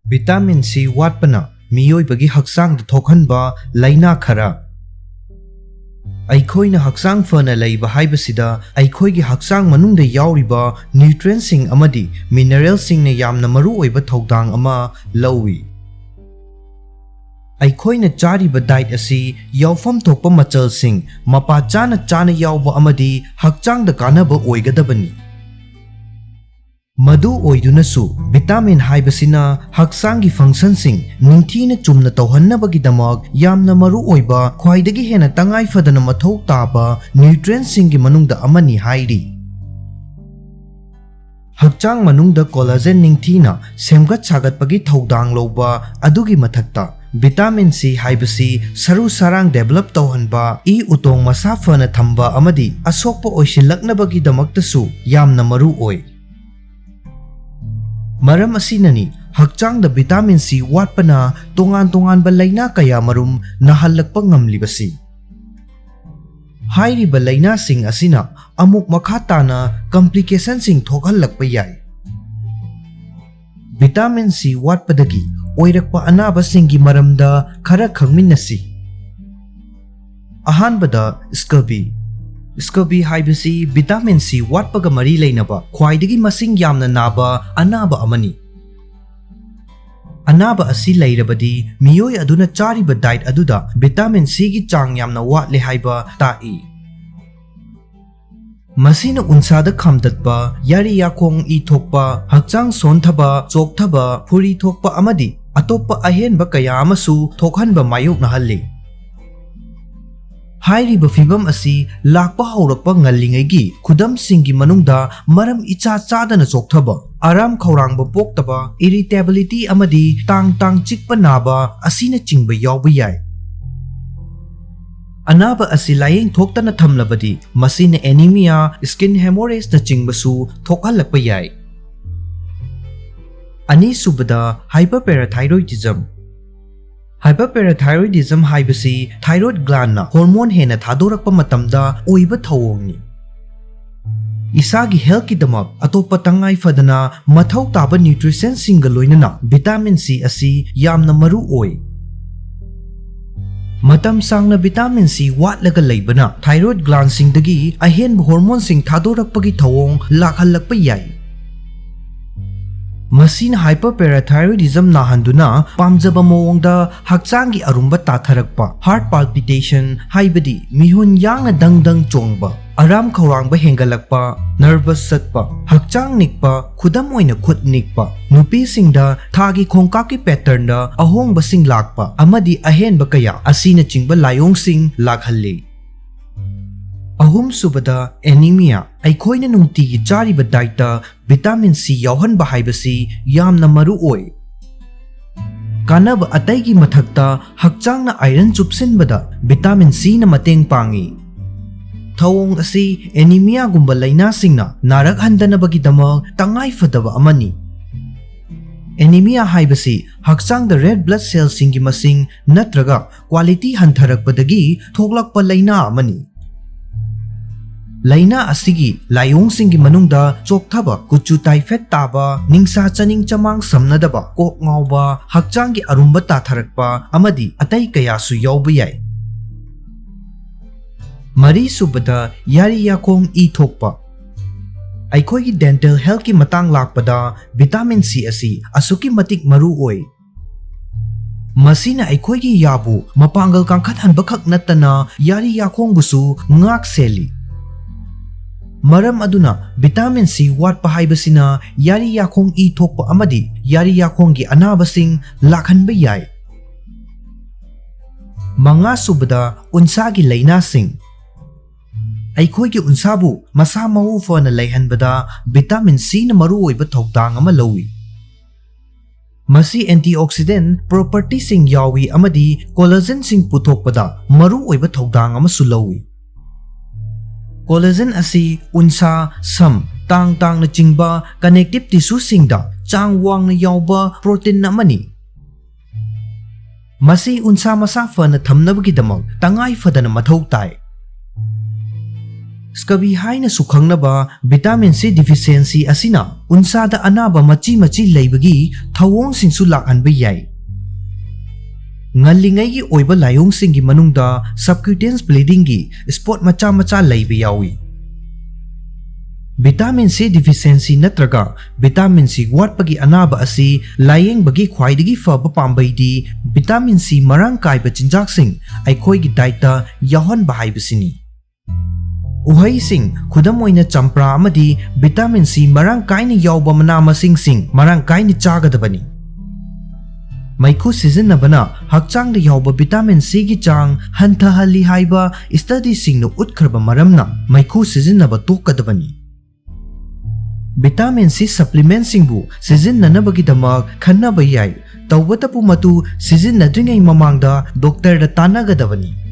Vitamin C watpana miyoibagi haksang thokhanba laina khara. Aikhoina haksang fana leiba haibasida aikhoigi haksang manungda yauriba nutrients sing amadi minerals sing na yamna maru oiba thodang ama lawi. Aikhoina chariba diet asi yaufam thokpa machal sing mapa chana yauba amadi hakchang da kanaba oigadabani. Madu oidunasu vitamin haibasina haksangi function sing ningthina chumna tawhannabagidamak yamna maru oiba khwaidagi hena tangai fadana mathau taba nutrients singi manungda amani hairi. Hakchang manungda collagen ningthina semgat sagatpagi thodang loba adugi mathakta vitamin C haibasi saru sarang develop tawhanba e utong masa fana thamba amadi asokpa oisilaknabagidamaktasu yamna maru oi. Maram asinani hakchang da vitamin C watpana Thokhanba Laina kaya marum nahalakpa ngamlibasi. Hairiba laina sing asina amuk makhatana complication sing thokhalakpa yai. Vitamin C watpadagi oirakpa anaba singi maramda khara khangminnasi. Ahanbada Scurvy haibasi vitamin C watpaga mari leinaba khwaidagi masing yamna naba anaba amani. Anaba asi leirabadi miyoi aduna chariba diet aduda vitamin C gi chang yamna watle haiba ta'i. Masina unsada khamtatpa yari yakong I thokpa hakchang sonthaba chokthaba phuri thokpa amadi atoppa ahenba kaya amasu thokhanba mayok nahalli. Hairiba fibam asi lakpa haurakpa ngallingaigi khudam singi manungda maram icha chadana chokthaba aram khaurangba poktaba irritability amadi tang chikpa naba asina chingba yawba yai. Anaba asi layeng thoktana thamlabadi masina anemia skin hemorrhage na chingbasu thokhalakpa yai. Ani subada hyperparathyroidism. Hyperparathyroidism haibasi thyroid gland na hormone hena thadorakpa matamda oiba thawongni. Isagi health kidamak atopa tangai fadana mathau taba nutrients singa loinana vitamin C asi yamna maru oi. Matam sangna vitamin C watlaga leibana thyroid gland singdagi ahenba hormone sing thadorakpagi thawong lakhalakpa yai. Masina hyperparathyroidism nahanduna pamjaba mawongda hakchangi arumba tatharakpa heart palpitation haibadi mihun yangna dangdang chongba aram khaurangba hengalakpa nervous satpa hakchang nikpa khudam oina khut nikpa nupi singda thagi khongkaki pattern da ahongba sing lakpa amadi ahenba kaya asina chingba layong sing lakhalli. Ahum subada anemia aikhoina nungtigi chariba diet ta vitamin C yauhanba haibasi yamna maru oi. Kanaba ataigi mathakta hakchangna iron chupsinbada vitamin C na mateng pangi. Thawong asi anemia gumba laina singna narakhandanabagidamag tangai fadaba amani. Anemia haibasi hakchangda red blood cells singi masing natraga quality hantharakpadagi thoklakpa laina amani. Laina asigi layong singi manungda chokthaba kuchu typhoid taba ningsa chaning chamang samnadaba kok ngawba hakchangi arumba tatharakpa amadi atai kayasu yawba yai. Mari subada yari yakong I thokpa. Aikhoigi dental health ki matang lakpada vitamin C asi asuki matik maru oi. Masina aikhoigi yabu mapangal kangkhathanba khak natana yari yakong busu ngak seli. Maram aduna vitamin C watpa haibasina yari yakong I thokpa amadi yari yakonggi anabasing lakhanba yai. Mga subada unsagi laina sing. Aikhoigi unsabu masa mahu fana laihanbada vitamin C na maru oiba thokdang ama lawi. Masi antioxidant property sing yawi amadi collagen sing puthokpada maru oiba thokdang ama sulawi. Collagen asi unsa sam tang na chingba connective tissue singda chang wang na yawba protein na mani. Masi unsa masa fana thamnabagidamag tangai fadana mathau tai. Scabi haina sukhangnaba vitamin C deficiency asina unsada anaba machi laibagi thawong singsu lakhanba yai. Ngallingai gi oiba layong singi manungda subcutaneous bleeding gi spot macha laiba yawi. Vitamin C deficiency natraga vitamin C watpagi anaba asi layeng bagi khwaidagi faba pambaidi vitamin C marang kaiba chinjaksing aikhoi gi daita yahon bahaibasini. Uhai sing khudam oina champra amadi vitamin C marang kaini yawba mana masing sing marang kaini chagadabani. Maiku sizinabana hakchangda yawba vitamin C gi chang hantahali haiba study singno utkraba maramna maiku sizinaba tokadabani. Vitamin C supplement singbu sizinnanabagidamak khannaba yai tawbatapu matu sizinnadringai mamangda doctor da tanagadabani.